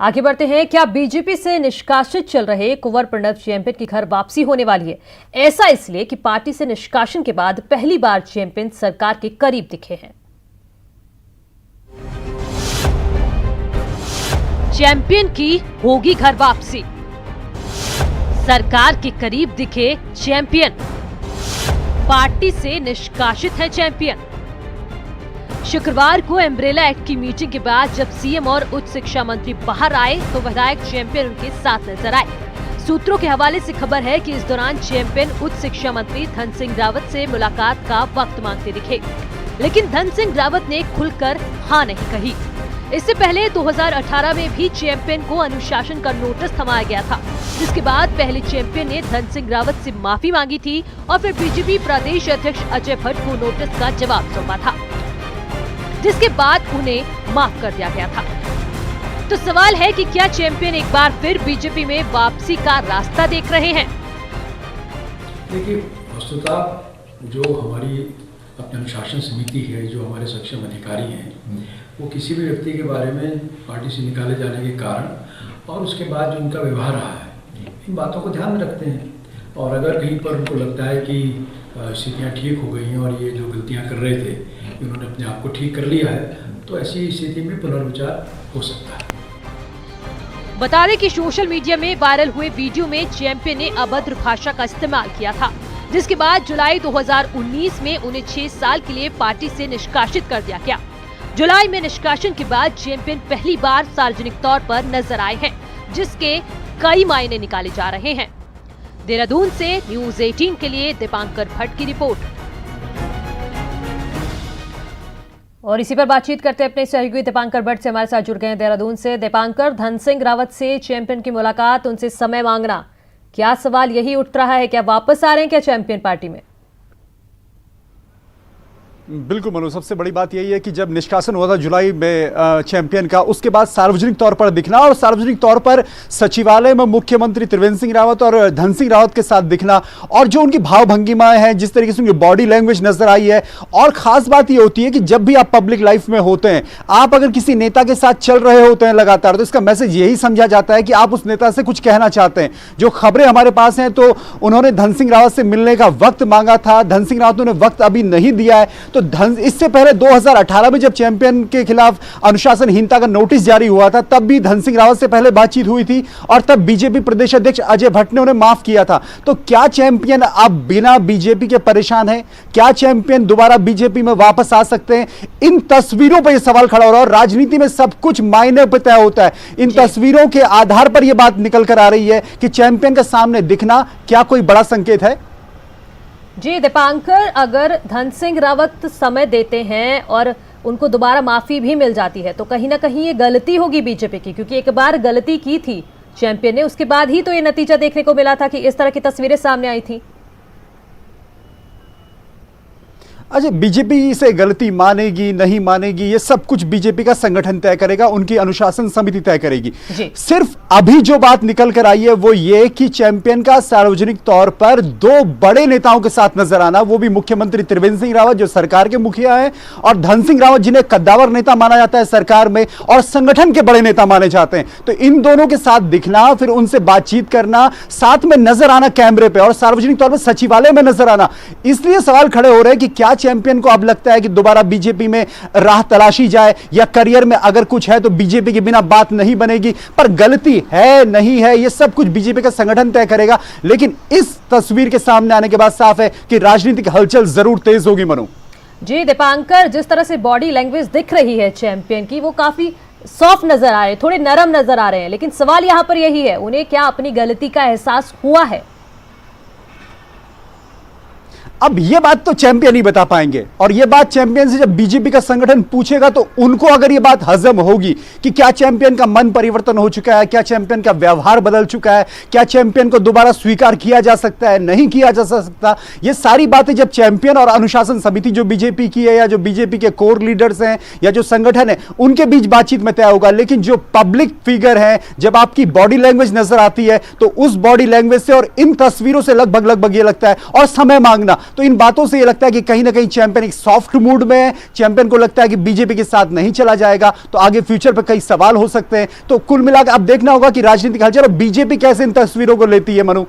आगे बढ़ते हैं। क्या बीजेपी से निष्कासित चल रहे कुंवर प्रणब चैंपियन की घर वापसी होने वाली है? ऐसा इसलिए कि पार्टी से निष्कासन के बाद पहली बार चैंपियन सरकार के करीब दिखे हैं। चैंपियन की होगी घर वापसी, सरकार के करीब दिखे चैंपियन, पार्टी से निष्कासित है चैंपियन। शुक्रवार को एम्ब्रेला एक्ट की मीटिंग के बाद जब सीएम और उच्च शिक्षा मंत्री बाहर आए तो विधायक चैंपियन उनके साथ नजर आए। सूत्रों के हवाले से खबर है कि इस दौरान चैंपियन उच्च शिक्षा मंत्री धन सिंह रावत से मुलाकात का वक्त मांगते दिखे, लेकिन धन सिंह रावत ने खुलकर हाँ नहीं कही। इससे पहले 2018 में भी चैंपियन को अनुशासन का नोटिस थमाया गया था, जिसके बाद पहले चैंपियन ने धन सिंह रावत से माफी मांगी थी और फिर बीजेपी प्रदेश अध्यक्ष अजय भट्ट को नोटिस का जवाब सौंपा था, जिसके बाद उन्हें माफ कर दिया गया था। तो सवाल है कि क्या चैंपियन एक बार फिर बीजेपी में वापसी का रास्ता देख रहे हैं? देखिए, वस्तुतः जो हमारी अपनी अनुशासन समिति है, जो हमारे सक्षम अधिकारी हैं, वो किसी भी व्यक्ति के बारे में पार्टी से निकाले जाने के कारण और उसके बाद जो उनका व्यवहार रहा है, इन बातों को ध्यान में रखते हैं। और अगर कहीं पर उनको लगता है कि स्थितियाँ ठीक हो गई हैं और ये जो गलतियाँ कर रहे थे उन्होंने अपने आप को ठीक कर लिया है, तो ऐसी स्थिति में पुनर्विचार हो सकता है। बता दें कि सोशल मीडिया में वायरल हुए वीडियो में चैंपियन ने अभद्र भाषा का इस्तेमाल किया था, जिसके बाद जुलाई 2019 में उन्हें 6 साल के लिए पार्टी से निष्कासित कर दिया गया। जुलाई में निष्कासन के बाद चैंपियन पहली बार सार्वजनिक तौर पर नजर आए हैं, जिसके कई मायने निकाले जा रहे हैं। देहरादून से न्यूज़ 18 के लिए दीपांकर भट्ट की रिपोर्ट। और इसी पर बातचीत करते अपने सहयोगी दीपांकर भट्ट से हमारे साथ जुड़ गए हैं देहरादून से। दीपांकर, धन सिंह रावत से चैंपियन की मुलाकात, उनसे समय मांगना, क्या सवाल यही उठ रहा है, क्या वापस आ रहे हैं क्या चैंपियन पार्टी में? बिल्कुल मनु, सबसे बड़ी बात यही है कि जब निष्कासन हुआ था जुलाई में चैंपियन का, उसके बाद सार्वजनिक तौर पर दिखना और सार्वजनिक तौर पर सचिवालय में मुख्यमंत्री त्रिवेंद्र सिंह रावत और धन सिंह रावत के साथ दिखना और जो उनकी भाव भंगिमाएं हैं, जिस तरीके से उनकी बॉडी लैंग्वेज नजर आई है। और खास बात यह होती है कि जब भी आप पब्लिक लाइफ में होते हैं, आप अगर किसी नेता के साथ चल रहे होते हैं लगातार, तो इसका मैसेज यही समझा जाता है कि आप उस नेता से कुछ कहना चाहते हैं। जो खबरें हमारे पास हैं, तो उन्होंने धन सिंह रावत से मिलने का वक्त मांगा था, धन सिंह रावत ने वक्त अभी नहीं दिया है। तो इससे पहले 2018 में जब चैंपियन के खिलाफ अनुशासनहीनता का नोटिस जारी हुआ था, तब भी धन सिंह रावत से पहले बातचीत हुई थी और तब बीजेपी प्रदेश अध्यक्ष अजय भट्ट ने उन्हें माफ किया था। तो क्या चैंपियन अब बिना बीजेपी के परेशान है? क्या चैंपियन दोबारा बीजेपी में वापस आ सकते हैं? इन तस्वीरों पर यह सवाल खड़ा हो रहा है और राजनीति में सब कुछ मायने पर तय होता है। इन तस्वीरों के आधार पर यह बात निकल कर आ रही है कि चैंपियन के सामने दिखना क्या कोई बड़ा संकेत है? जी दीपांकर, अगर धन सिंह रावत समय देते हैं और उनको दोबारा माफी भी मिल जाती है, तो कहीं ना कहीं ये गलती होगी बीजेपी की, क्योंकि एक बार गलती की थी चैंपियन ने, उसके बाद ही तो ये नतीजा देखने को मिला था कि इस तरह की तस्वीरें सामने आई थी। अच्छा, बीजेपी से गलती मानेगी नहीं मानेगी, ये सब कुछ बीजेपी का संगठन तय करेगा, उनकी अनुशासन समिति तय करेगी। सिर्फ अभी जो बात निकल कर आई है वो ये कि चैंपियन का सार्वजनिक तौर पर 2 बड़े नेताओं के साथ नजर आना, वो भी मुख्यमंत्री त्रिवेंद्र सिंह रावत जो सरकार के मुखिया हैं, और धन सिंह रावत जिन्हें कद्दावर नेता माना जाता है सरकार में और संगठन के बड़े नेता माने जाते हैं। तो इन दोनों के साथ दिखना, फिर उनसे बातचीत करना, साथ में नजर आना कैमरे पे और सार्वजनिक तौर पर सचिवालय में नजर आना, इसलिए सवाल खड़े हो रहे हैं कि क्या चैंपियन को अब लगता है कि दोबारा बीजेपी में राह तलाशी जाए, या करियर में अगर कुछ है तो बीजेपी के बिना बात नहीं बनेगी। पर गलती है नहीं है, यह सब कुछ बीजेपी का संगठन तय करेगा। लेकिन इस तस्वीर के सामने आने के बाद साफ है कि राजनीतिक हलचल जरूर तेज होगी। मनु जी दीपांकर, जिस तरह से बॉडी लैंग्वेज दिख रही है चैंपियन की, वो काफी सॉफ्ट नजर आ रहे हैं, थोड़े नरम नजर आ रहे हैं, लेकिन सवाल यहां पर यही है, उन्हें क्या अपनी गलती का एहसास हुआ है? अब यह बात तो चैंपियन ही बता पाएंगे, और यह बात चैंपियन से जब बीजेपी का संगठन पूछेगा तो उनको अगर यह बात हजम होगी कि क्या चैंपियन का मन परिवर्तन हो चुका है, क्या चैंपियन का व्यवहार बदल चुका है, क्या चैंपियन को दोबारा स्वीकार किया जा सकता है, नहीं किया जा सकता, ये सारी बातें जब चैंपियन और अनुशासन समिति जो बीजेपी की है, या जो बीजेपी के कोर लीडर्स हैं, या जो संगठन है, उनके बीच बातचीत में तय होगा। लेकिन जो पब्लिक फिगर है, जब आपकी बॉडी लैंग्वेज नजर आती है, तो उस बॉडी लैंग्वेज से और इन तस्वीरों से लगभग ये लगता है, और समय मांगना, तो इन बातों से यह लगता है कि कहीं ना कहीं चैंपियन एक सॉफ्ट मूड में है, चैंपियन को लगता है कि बीजेपी के साथ नहीं चला जाएगा, तो आगे फ्यूचर पर कई सवाल हो सकते हैं। तो कुल मिलाकर अब देखना होगा कि राजनीतिक हलचल और बीजेपी कैसे इन तस्वीरों को लेती है। मनु।